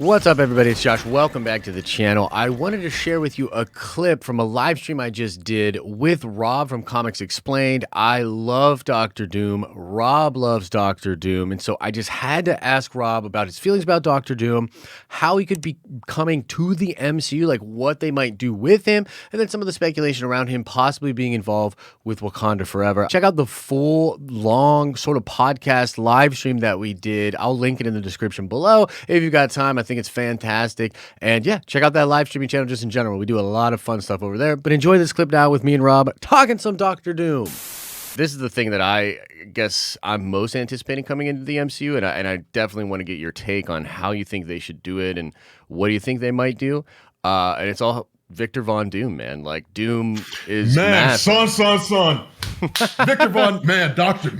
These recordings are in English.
What's up, everybody? It's Josh. Welcome back to the channel. I wanted to share with you a clip from a live stream I just did with Rob from Comics Explained. I love Doctor Doom. Rob loves Doctor Doom. And so I just had to ask Rob about his feelings about Doctor Doom, how he could be coming to the MCU, like what they might do with him, and then some of the speculation around him possibly being involved with Wakanda Forever. Check out the full, long sort of podcast live stream that we did. I'll link it in the description below if you've got time. I think it's fantastic. And yeah, check out that live streaming channel just in general. We do a lot of fun stuff over there. But enjoy this clip now with me and Rob talking some Doctor Doom. This is the thing that I guess I'm most anticipating coming into the MCU, and I definitely want to get your take on how you think they should do it and what do you think they might do. And it's all Victor Von Doom, man. Like, Doom is massive. son. Victor Von, man, Doctor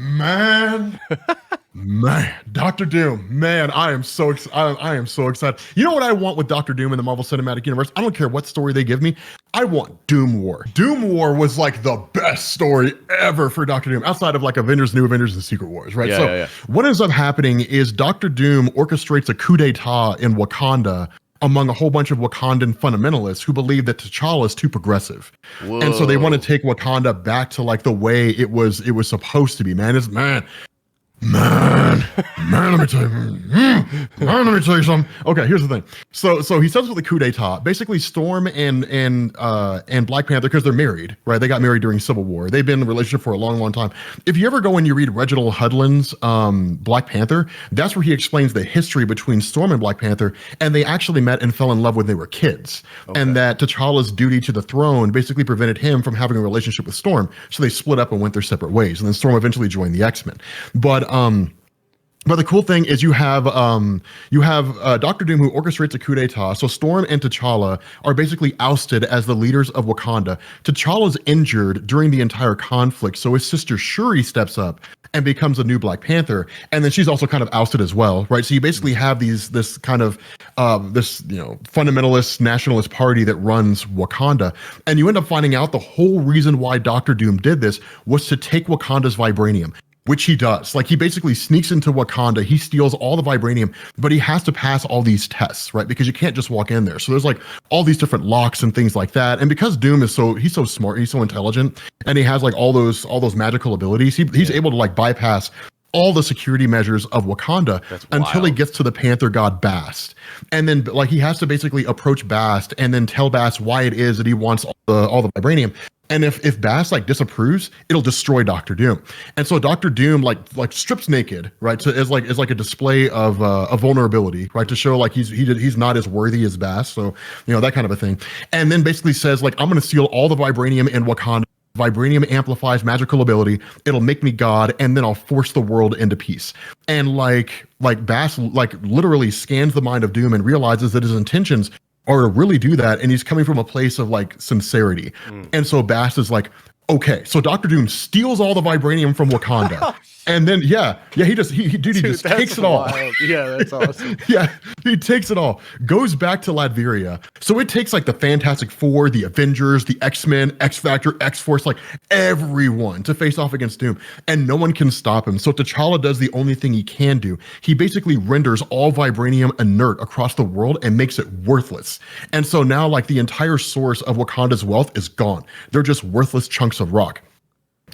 Doom, man, I am so excited. You know what I want with Doctor Doom in the Marvel Cinematic Universe? I don't care what story they give me. I want Doomwar. Doomwar was like the best story ever for Doctor Doom, outside of like Avengers, New Avengers, and Secret Wars, right? What ends up happening is Doctor Doom orchestrates a coup d'etat in Wakanda among a whole bunch of Wakandan fundamentalists who believe that T'Challa is too progressive. Whoa. And so they want to take Wakanda back to like the way it was supposed to be, man. Let me tell you something. Okay, here's the thing. So he starts with the coup d'etat. Basically, Storm and Black Panther, because they're married, right? They got married during Civil War. They've been in a relationship for a long, long time. If you ever go and you read Reginald Hudlin's Black Panther, that's where he explains the history between Storm and Black Panther, and they actually met and fell in love when they were kids. Okay. And that T'Challa's duty to the throne basically prevented him from having a relationship with Storm. So they split up and went their separate ways. And then Storm eventually joined the X-Men. But the cool thing is you have Doctor Doom who orchestrates a coup d'etat. So Storm and T'Challa are basically ousted as the leaders of Wakanda. T'Challa's injured during the entire conflict, so his sister Shuri steps up and becomes a new Black Panther, and then she's also kind of ousted as well, right? So you basically have this kind of fundamentalist nationalist party that runs Wakanda, and you end up finding out the whole reason why Doctor Doom did this was to take Wakanda's vibranium. Which he does. Like, he basically sneaks into Wakanda, he steals all the vibranium, but he has to pass all these tests, right? Because you can't just walk in there. So there's like all these different locks and things like that. And because Doom is he's so smart, he's so intelligent, and he has like all those magical abilities, he's able to like bypass all the security measures of Wakanda until he gets to the Panther god Bast. And then like he has to basically approach Bast and then tell Bast why it is that he wants all the vibranium. And if Bast like disapproves, it'll destroy Doctor Doom. And so Doctor Doom like strips naked, right? So it's like a display of vulnerability, right? To show like he's not as worthy as Bast. So, you know, that kind of a thing. And then basically says like, I'm going to steal all the vibranium in Wakanda. Vibranium amplifies magical ability. It'll make me God, and then I'll force the world into peace. And like Bast like literally scans the mind of Doom and realizes that his intentions are to really do that, and he's coming from a place of like sincerity. And so Bast is like, okay, so Doctor Doom steals all the vibranium from Wakanda. And then, he just takes it all. Yeah, that's awesome. Yeah, he takes it all, goes back to Latveria. So it takes like the Fantastic Four, the Avengers, the X-Men, X-Factor, X-Force, like everyone to face off against Doom, and no one can stop him. So T'Challa does the only thing he can do. He basically renders all vibranium inert across the world and makes it worthless. And so now like the entire source of Wakanda's wealth is gone. They're just worthless chunks of rock.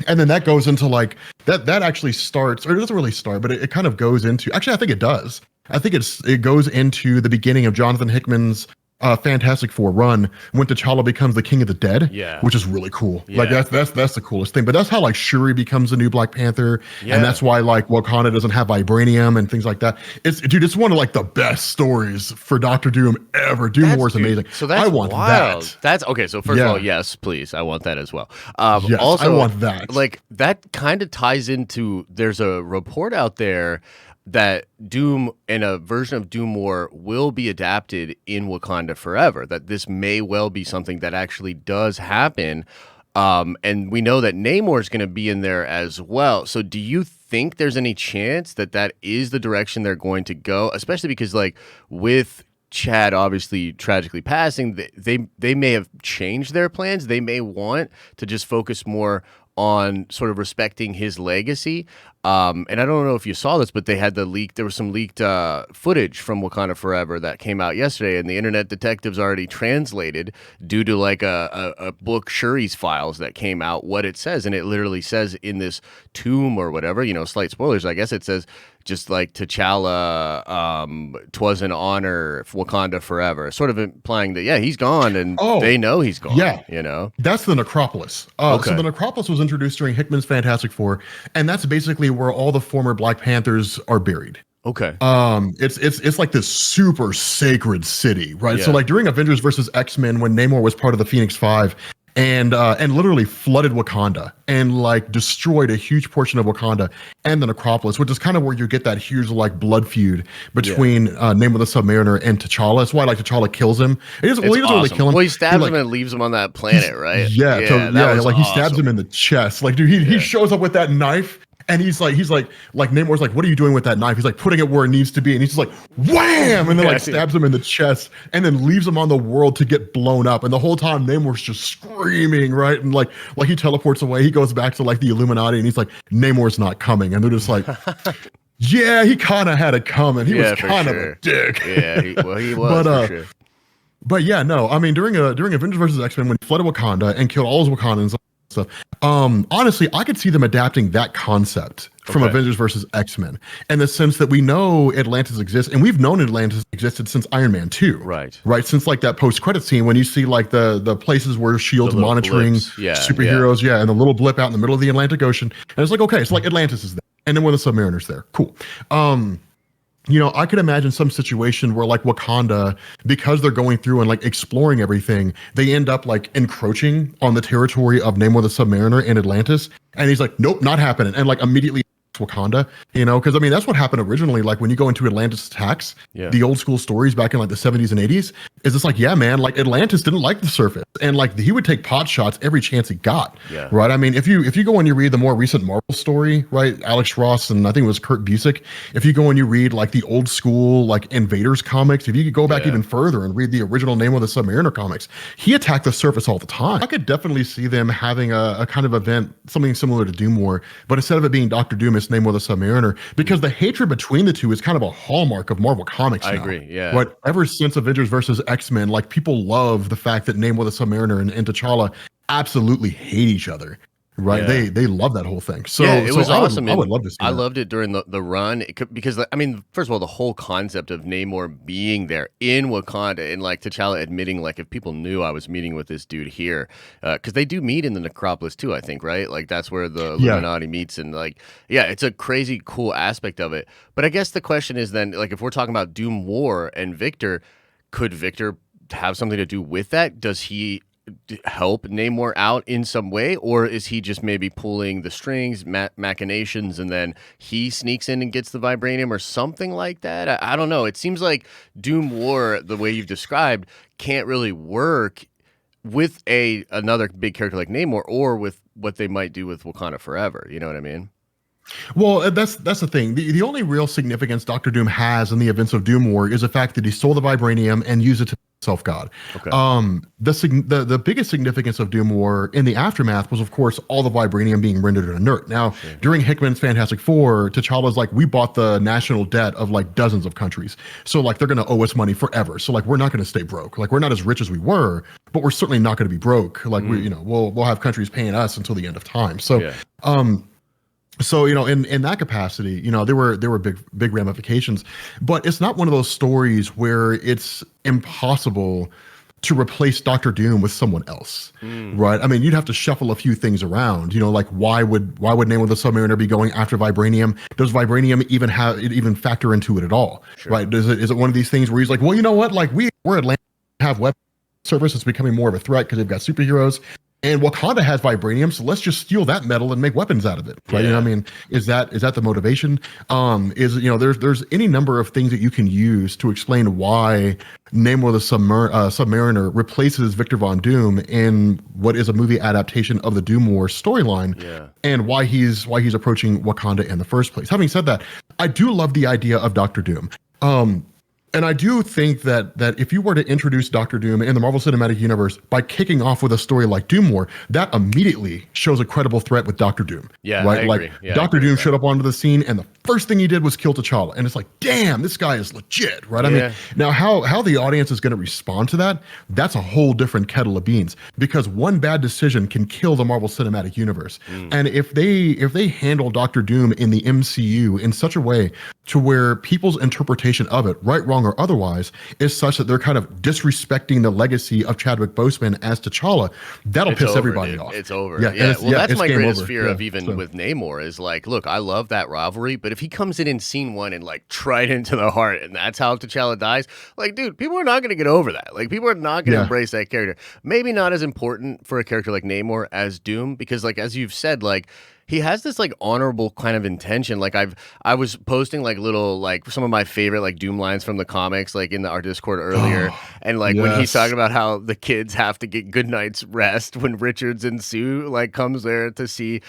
And then that goes into like that actually starts, or it doesn't really start, but it kind of goes into, actually I think it does. I think it goes into the beginning of Jonathan Hickman's Fantastic Four run when T'Challa becomes the King of the Dead, which is really cool. Yeah. Like that's the coolest thing. But that's how like Shuri becomes the new Black Panther, and that's why like Wakanda doesn't have vibranium and things like that. It's one of like the best stories for Doctor Doom ever. Doom War is amazing. So that's I want wild. that. That's okay. So first of all, yes, please, I want that as well. Yes, also, I want that. Like that kind of ties into. There's a report out there that Doom and a version of Doom War will be adapted in Wakanda Forever, that this may well be something that actually does happen. And we know that Namor is going to be in there as well. So do you think there's any chance that that is the direction they're going to go, especially because like with Chad obviously tragically passing, they may have changed their plans. They may want to just focus more on sort of respecting his legacy. And I don't know if you saw this, but they had there was some leaked footage from Wakanda Forever that came out yesterday, and the Internet Detectives already translated due to like a book Shuri's Files that came out what it says, and it literally says in this tomb or whatever, slight spoilers, I guess it says just like T'Challa, 'twas an honor, Wakanda forever, sort of implying that, yeah, he's gone and they know he's gone. Yeah. That's the necropolis. So the necropolis was introduced during Hickman's Fantastic Four, and that's basically where all the former Black Panthers are buried. Okay. It's like this super sacred city, right? Yeah. So like during Avengers versus X-Men, when Namor was part of the Phoenix Five, and literally flooded Wakanda and like destroyed a huge portion of Wakanda and the necropolis, which is kind of where you get that huge like blood feud between Namor the Submariner and T'Challa. That's why like T'Challa kills him. He doesn't really kill him. Well, he stabs him and leaves him on that planet, right? He stabs him in the chest. Like, dude, he shows up with that knife. And he's like, Namor's like, what are you doing with that knife? He's like, putting it where it needs to be. And he's just like, wham! And then like stabs him in the chest and then leaves him on the world to get blown up. And the whole time Namor's just screaming, right? And like he teleports away. He goes back to like the Illuminati and he's like, Namor's not coming. And they're just like, yeah, he kind of had it coming. He was kind of a dick. Yeah, he was for sure. But yeah, no, I mean, during Avengers versus X-Men, when he flooded Wakanda and killed all his Wakandans, stuff. Honestly, I could see them adapting that concept from Avengers versus X-Men in the sense that we know Atlantis exists, and we've known Atlantis existed since Iron Man 2. Right. Since like that post-credit scene when you see like the places where S.H.I.E.L.D.'s monitoring superheroes, and the little blip out in the middle of the Atlantic Ocean. And it's like, okay, so like Atlantis is there. And then when the Submariner's there. Cool. I could imagine some situation where like Wakanda, because they're going through and like exploring everything, they end up like encroaching on the territory of Namor the Submariner in Atlantis. And he's like, nope, not happening. And like immediately Wakanda, because I mean, that's what happened originally. Like when you go into Atlantis attacks, the old school stories back in like the 70s and 80s, is it's like, yeah, man, like Atlantis didn't like the surface. And like he would take pot shots every chance he got. Yeah. Right. I mean, if you go and you read the more recent Marvel story, right? Alex Ross and I think it was Kurt Busiek. If you go and you read like the old school like Invaders comics, if you could go back even further and read the original Namor the Submariner comics, he attacked the surface all the time. I could definitely see them having a kind of event, something similar to Doomwar, but instead of it being Dr. Doom, it's Namor the Submariner, because the hatred between the two is kind of a hallmark of Marvel Comics now. I agree, yeah. But ever since Avengers versus X-Men, like people love the fact that Namor the Submariner and T'Challa absolutely hate each other. Right, they love that whole thing. So it was awesome. I would love to see. I loved it during the run because I mean, first of all, the whole concept of Namor being there in Wakanda and like T'Challa admitting like, if people knew I was meeting with this dude here, because they do meet in the necropolis too, I think, right? Like that's where the Illuminati meets, and like it's a crazy cool aspect of it. But I guess the question is then, like, if we're talking about Doomwar and Victor, could Victor have something to do with that? Does he help Namor out in some way, or is he just maybe pulling the strings, machinations, and then he sneaks in and gets the vibranium or something like that? I don't know. It seems like Doomwar, the way you've described, can't really work with another big character like Namor, or with what they might do with Wakanda Forever. You know what I mean? Well, that's the thing. The only real significance Doctor Doom has in the events of Doomwar is the fact that he stole the vibranium and used it to self God. Okay. The biggest significance of Doomwar in the aftermath was, of course, all the vibranium being rendered inert. Now, during Hickman's Fantastic Four, T'Challa's like, we bought the national debt of like dozens of countries, so like they're gonna owe us money forever. So like we're not gonna stay broke. Like we're not as rich as we were, but we're certainly not gonna be broke. Like we'll have countries paying us until the end of time. So So, in that capacity, there were big ramifications, but it's not one of those stories where it's impossible to replace Doctor Doom with someone else, right? I mean, you'd have to shuffle a few things around, like why would Namor the Submariner be going after vibranium? Does vibranium even factor into it at all, right? Is it one of these things where he's like, well, you know what? Like we're Atlantis, have weapons service, it's becoming more of a threat because they've got superheroes. And Wakanda has vibranium, so let's just steal that metal and make weapons out of it, right? I mean, is that the motivation? There's any number of things that you can use to explain why Namor the Submariner replaces Victor Von Doom in what is a movie adaptation of the Doomwar storyline, and why he's approaching Wakanda in the first place. Having said that, I do love the idea of Doctor Doom. And I do think that if you were to introduce Doctor Doom in the Marvel Cinematic Universe by kicking off with a story like Doomwar, that immediately shows a credible threat with Doctor Doom. Yeah, I right? agree. Like Yeah, I Doctor agree Doom with that. showed up onto the scene, and the first thing he did was kill T'Challa, and it's like, damn, this guy is legit, right? I mean, Yeah. now how the audience is going to respond to that, that's a whole different kettle of beans, because one bad decision can kill the Marvel Cinematic Universe. And if they handle Doctor Doom in the MCU in such a way to where people's interpretation of it, right, wrong, or otherwise, is such that they're kind of disrespecting the legacy of Chadwick Boseman as T'Challa, that'll It's piss over, everybody dude. off. It's over. Yeah, and Yeah. it's, Well, yeah, that's it's my game greatest over. fear Yeah, of even so. with Namor is like, look, I love that rivalry, but if he comes in scene one and like right into the heart, and that's how T'Challa dies, like, dude, people are not going to get over that. Like, people are not going to Yeah. embrace that character. Maybe not as important for a character like Namor as Doom, because like as you've said, like, he has this like honorable kind of intention. Like I was posting like little like some of my favorite like Doom lines from the comics like in our Discord earlier, and like when he's Yes. talking about how the kids have to get good night's rest when Richards and Sue like comes there to see.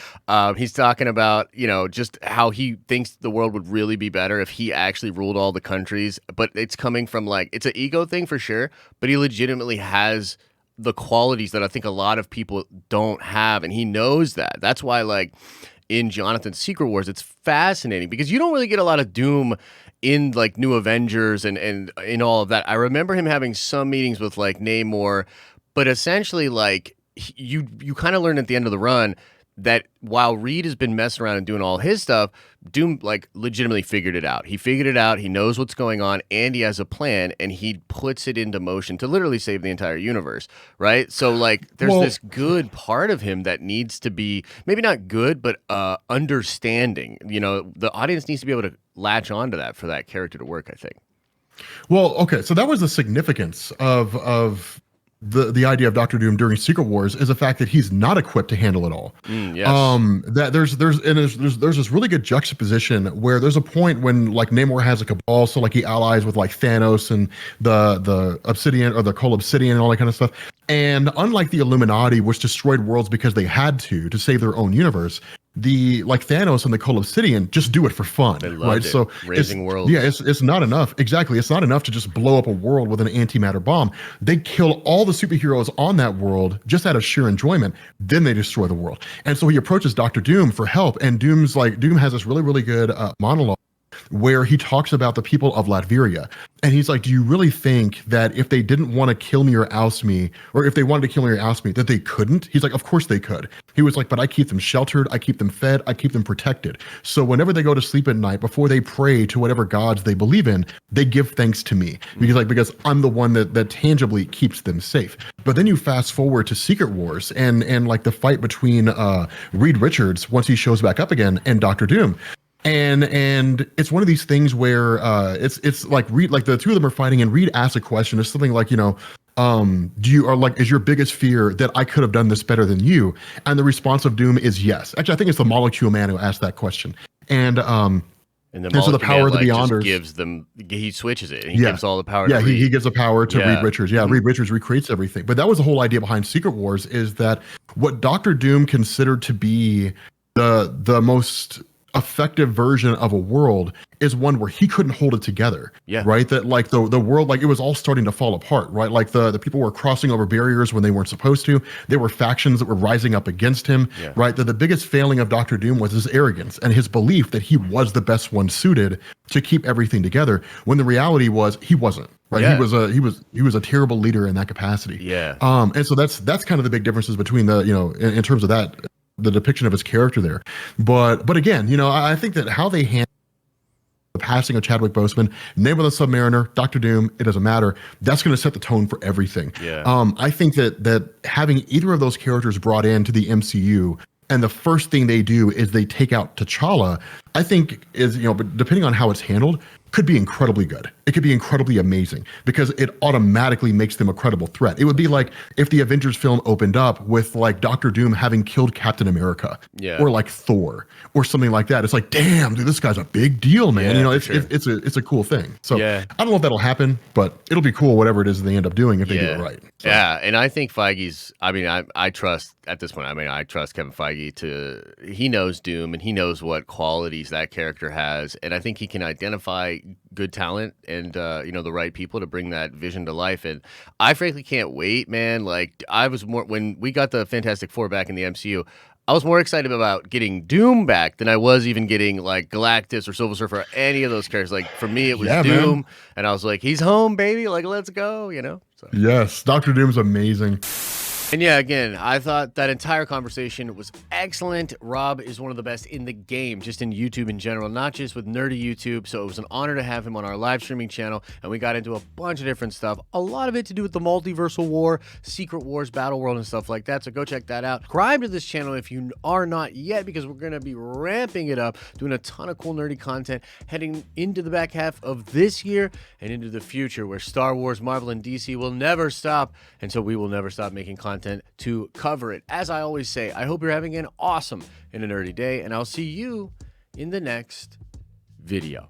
He's talking about just how he thinks the world would really be better if he actually ruled all the countries, but it's coming from like it's an ego thing for sure, but he legitimately has the qualities that I think a lot of people don't have, and he knows that. That's why, like, in Jonathan's Secret Wars, it's fascinating because you don't really get a lot of Doom in like New Avengers and in all of that. I remember him having some meetings with like Namor, but essentially, like, you kind of learn at the end of the run that while Reed has been messing around and doing all his stuff, Doom like legitimately figured it out. He figured it out. He knows what's going on, and he has a plan, and he puts it into motion to literally save the entire universe, right? So like, there's this good part of him that needs to be maybe not good, but understanding. The audience needs to be able to latch onto that for that character to work, I think. Well, okay, so that was the significance of the idea of Doctor Doom during Secret Wars is the fact that he's not equipped to handle it all. Yes. That there's this really good juxtaposition where there's a point when like Namor has a cabal, so like he allies with like Thanos and the Obsidian or the Cold Obsidian and all that kind of stuff. And unlike the Illuminati, which destroyed worlds because they had to save their own universe, the like Thanos and the Cold Obsidian just do it for fun, They loved right? it. So Raising worlds. Yeah, it's not enough. Exactly, it's not enough to just blow up a world with an antimatter bomb. They kill all the superheroes on that world just out of sheer enjoyment. Then they destroy the world. And so he approaches Doctor Doom for help, and Doom has this really good monologue where he talks about the people of Latveria. And he's like, do you really think that if they didn't want to kill me or oust me, or if they wanted to kill me or oust me, that they couldn't? He's like, of course they could. He was like, but I keep them sheltered, I keep them fed, I keep them protected. So whenever they go to sleep at night, before they pray to whatever gods they believe in, they give thanks to me. Because I'm the one that tangibly keeps them safe. But then you fast forward to Secret Wars and like the fight between Reed Richards, once he shows back up again, and Doctor Doom. And it's one of these things where it's like Reed, like the two of them are fighting, and Reed asks a question. It's something like, is your biggest fear that I could have done this better than you? And the response of Doom is yes. Actually, I think it's the Molecule Man who asked that question. And so the power of the Beyonders gives them. He switches it. And he gives all the power. Yeah, to Reed. he gives the power to Yeah. Reed Richards. Yeah, Reed Richards recreates everything. But that was the whole idea behind Secret Wars, is that what Doctor Doom considered to be the most effective version of a world is one where he couldn't hold it together. Yeah. Right. That like the world, like it was all starting to fall apart. Right. Like the people were crossing over barriers when they weren't supposed to. There were factions that were rising up against him. Yeah. Right. That the biggest failing of Doctor Doom was his arrogance and his belief that he was the best one suited to keep everything together, when the reality was he wasn't. Right. Yeah. He was a terrible leader in that capacity. Yeah. And so that's kind of the big differences between the, in terms of that, the depiction of his character there. But again, I think that how they handle the passing of Chadwick Boseman, Name of the Submariner, Doctor Doom, it doesn't matter. That's going to set the tone for everything. Yeah. I think that having either of those characters brought into the MCU, and the first thing they do is they take out T'Challa, I think is, but depending on how it's handled, could be incredibly good. It could be incredibly amazing because it automatically makes them a credible threat. It would be like if the Avengers film opened up with like Doctor Doom having killed Captain America, or like Thor or something like that. It's like, damn, dude, this guy's a big deal, man. It's a cool thing. So I don't know if that'll happen, but it'll be cool, whatever it is they end up doing if they do it right. So. Yeah, and I think Feige's, I trust at this point, I trust Kevin Feige he knows Doom and he knows what qualities that character has, and I think he can identify right good talent and you know, the right people to bring that vision to life. And I frankly can't wait, man. Like I was more when we got the Fantastic Four back in the MCU. I was more excited about getting Doom back than I was even getting like Galactus or Silver Surfer or any of those characters. Like for me, it was Yeah, Doom, man. and I was like, he's home, baby. Like let's go, you know. So. Yes, Doctor Doom's amazing. And yeah, again, I thought that entire conversation was excellent. Rob is one of the best in the game, just in YouTube in general, not just with nerdy YouTube. So it was an honor to have him on our live streaming channel. And we got into a bunch of different stuff, a lot of it to do with the multiversal war, Secret Wars, Battle World, and stuff like that. So go check that out. Subscribe to this channel if you are not yet, because we're going to be ramping it up, doing a ton of cool nerdy content heading into the back half of this year and into the future, where Star Wars, Marvel, and DC will never stop. And so we will never stop making content to cover it. As I always say, I hope you're having an awesome and a nerdy day, and I'll see you in the next video.